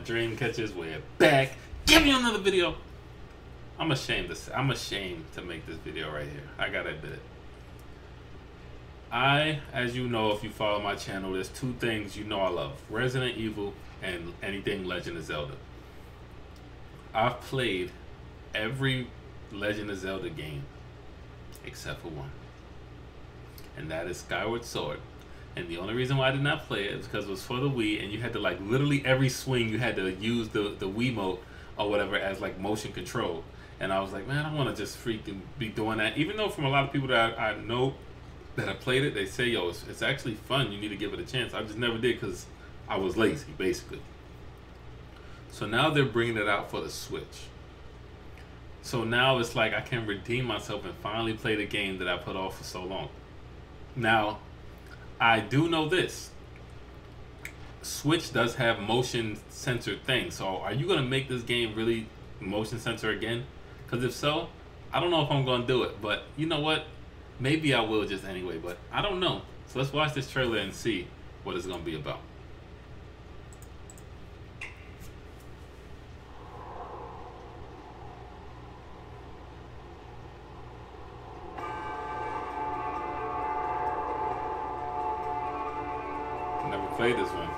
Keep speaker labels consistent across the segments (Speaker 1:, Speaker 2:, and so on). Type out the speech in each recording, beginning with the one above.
Speaker 1: Dreamcatchers, we're back. Give me another video. I'm ashamed to make this video right here. I gotta admit it. As you know, if you follow my channel, there's two things you know I love: Resident Evil and anything Legend of Zelda. I've played every Legend of Zelda game except for one, and that is Skyward Sword. And the only reason why I did not play it is because it was for the Wii, and you had to, like, literally every swing you had to use the Wiimote or whatever as like motion control. And I was like, man, I don't want to just freaking be doing that. Even though from a lot of people that I know that have played it, they say, yo, it's actually fun. You need to give it a chance. I just never did because I was lazy, basically. So now they're bringing it out for the Switch. So now it's like I can redeem myself and finally play the game that I put off for so long. Now, I do know this. Switch does have motion sensor things. So are you going to make this game really motion sensor again? Because if so, I don't know if I'm going to do it. But you know what? Maybe I will just anyway. But I don't know. So let's watch this trailer and see what it's going to be about. Never played this one.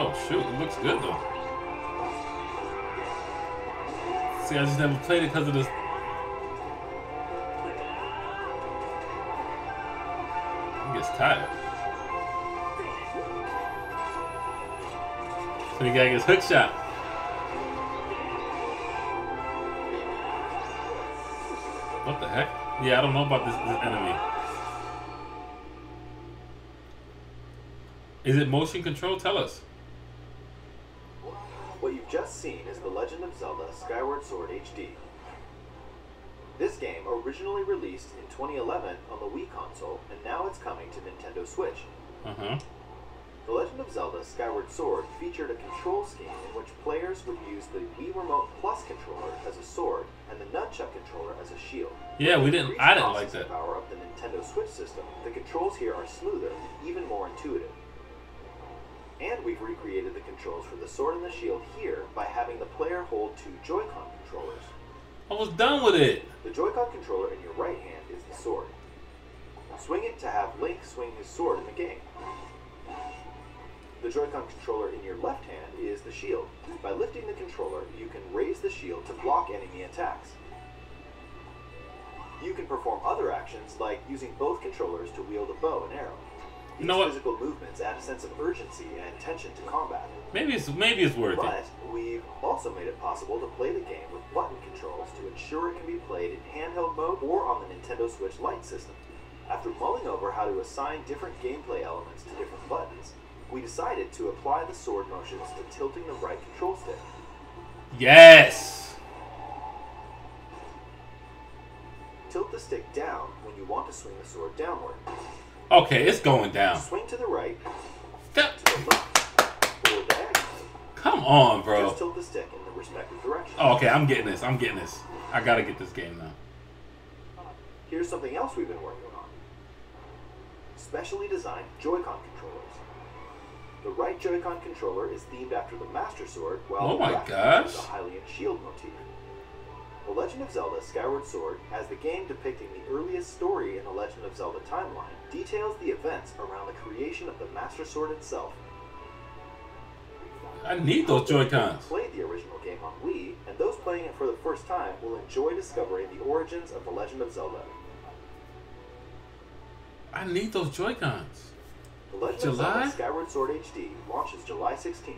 Speaker 1: Oh shoot, it looks good though. See, I just never played it because of this. He gets tired. So the guy gets hook shot. What the heck? Yeah, I don't know about this enemy. Is it motion control? Tell us.
Speaker 2: What you've just seen is The Legend of Zelda Skyward Sword HD. This game originally released in 2011 on the Wii console, and now it's coming to Nintendo Switch. The Legend of Zelda Skyward Sword featured a control scheme in which players would use the Wii Remote Plus controller as a sword and the Nunchuck controller as a shield.
Speaker 1: Yeah, I didn't like that.
Speaker 2: Power of the Nintendo Switch system, the controls here are smoother and even more intuitive. And we've recreated the controls for the sword and the shield here by having the player hold two Joy-Con controllers.
Speaker 1: I was done with it.
Speaker 2: The Joy-Con controller in your right hand is the sword. Swing it to have Link swing his sword in the game. The Joy-Con controller in your left hand is the shield. By lifting the controller, you can raise the shield to block enemy attacks. You can perform other actions like using both controllers to wield a bow and arrow. These physical movements add a sense of urgency and tension to combat.
Speaker 1: Maybe it's worth it.
Speaker 2: But we've also made it possible to play the game with button controls to ensure it can be played in handheld mode or on the Nintendo Switch Lite system. After mulling over how to assign different gameplay elements to different buttons, we decided to apply the sword motions to tilting the right control stick.
Speaker 1: Yes!
Speaker 2: Tilt the stick down when you want to swing the sword downward.
Speaker 1: Okay, it's going down.
Speaker 2: Swing to the right, to the left, or diagonally.
Speaker 1: Come on, bro.
Speaker 2: Just tilt the stick in the respective direction.
Speaker 1: Oh, okay, I'm getting this. I gotta get this game now.
Speaker 2: Here's something else we've been working on. Specially designed Joy-Con controllers. The right Joy-Con controller is themed after the Master Sword, while the left is the Hylian shield motif. The Legend of Zelda Skyward Sword, as the game depicting the earliest story in the Legend of Zelda timeline, details the events around the creation of the Master Sword itself.
Speaker 1: I need those Joy-Cons.
Speaker 2: Played the original game on Wii, and those playing it for the first time will enjoy discovering the origins of the Legend of Zelda.
Speaker 1: I need those Joy-Cons.
Speaker 2: The Legend of Zelda Skyward Sword HD launches July 16th.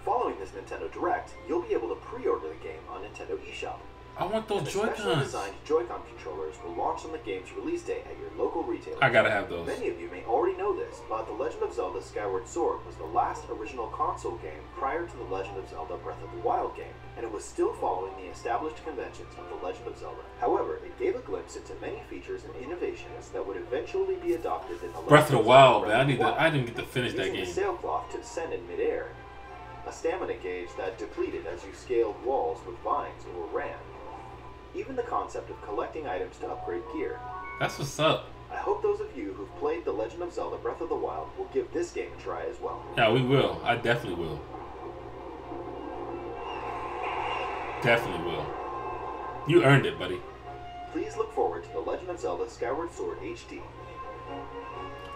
Speaker 2: Following this Nintendo Direct, you'll be able to pre-order the game on Nintendo eShop.
Speaker 1: I want those Joy-Cons.
Speaker 2: Specially designed Joy-Con controllers will launch on the game's release date at your local retailer.
Speaker 1: I gotta have those.
Speaker 2: Many of you may already know this, but The Legend of Zelda Skyward Sword was the last original console game prior to The Legend of Zelda Breath of the Wild game, and it was still following the established conventions of The Legend of Zelda. However, it gave a glimpse into many features and innovations that would eventually be adopted in The
Speaker 1: Breath of the Wild, man. I didn't get to finish that game.
Speaker 2: Using the sailcloth to descend in midair, a stamina gauge that depleted as you scaled walls with vines or ran. Even the concept of collecting items to upgrade gear.
Speaker 1: That's what's up.
Speaker 2: I hope those of you who've played The Legend of Zelda Breath of the Wild will give this game a try as well.
Speaker 1: Yeah, we will. I definitely will. Definitely will. You earned it, buddy.
Speaker 2: Please look forward to The Legend of Zelda Skyward Sword HD.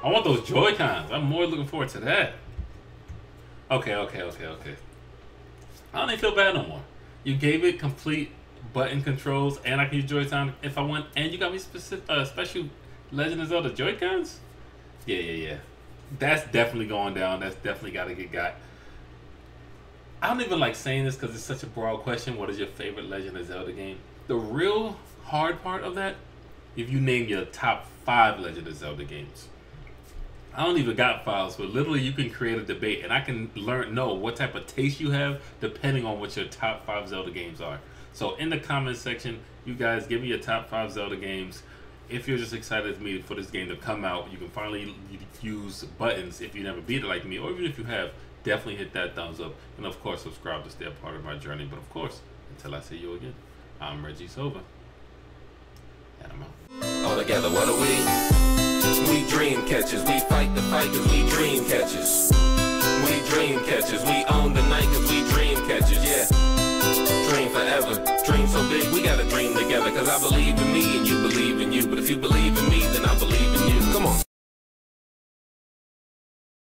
Speaker 1: I want those Joy-Cons. I'm more looking forward to that. Okay. I don't even feel bad no more. You gave it complete button controls, and I can use Joy-Con if I want, and you got me special Legend of Zelda Joy-Cons? Yeah. That's definitely going down. That's definitely got to get got. I don't even like saying this because it's such a broad question. What is your favorite Legend of Zelda game? The real hard part of that, if you name your top 5 Legend of Zelda games. I don't even got files, but literally you can create a debate, and I can know what type of taste you have depending on what your top 5 Zelda games are. So in the comments section, you guys give me your top 5 Zelda games. If you're just excited as me for this game to come out, you can finally use buttons if you never beat it like me, or even if you have, definitely hit that thumbs up. And of course, subscribe to stay a part of my journey. But of course, until I see you again, I'm ReggieSova, and I'm out.
Speaker 3: All together, what are we? We Dreamcatchers. We fight the fight cause we Dreamcatchers. We Dreamcatchers. We own the night cause we Dreamcatchers, yeah. Dream forever. Dream so big, we gotta dream together. Cause I believe in me and you believe in you. But if you believe in me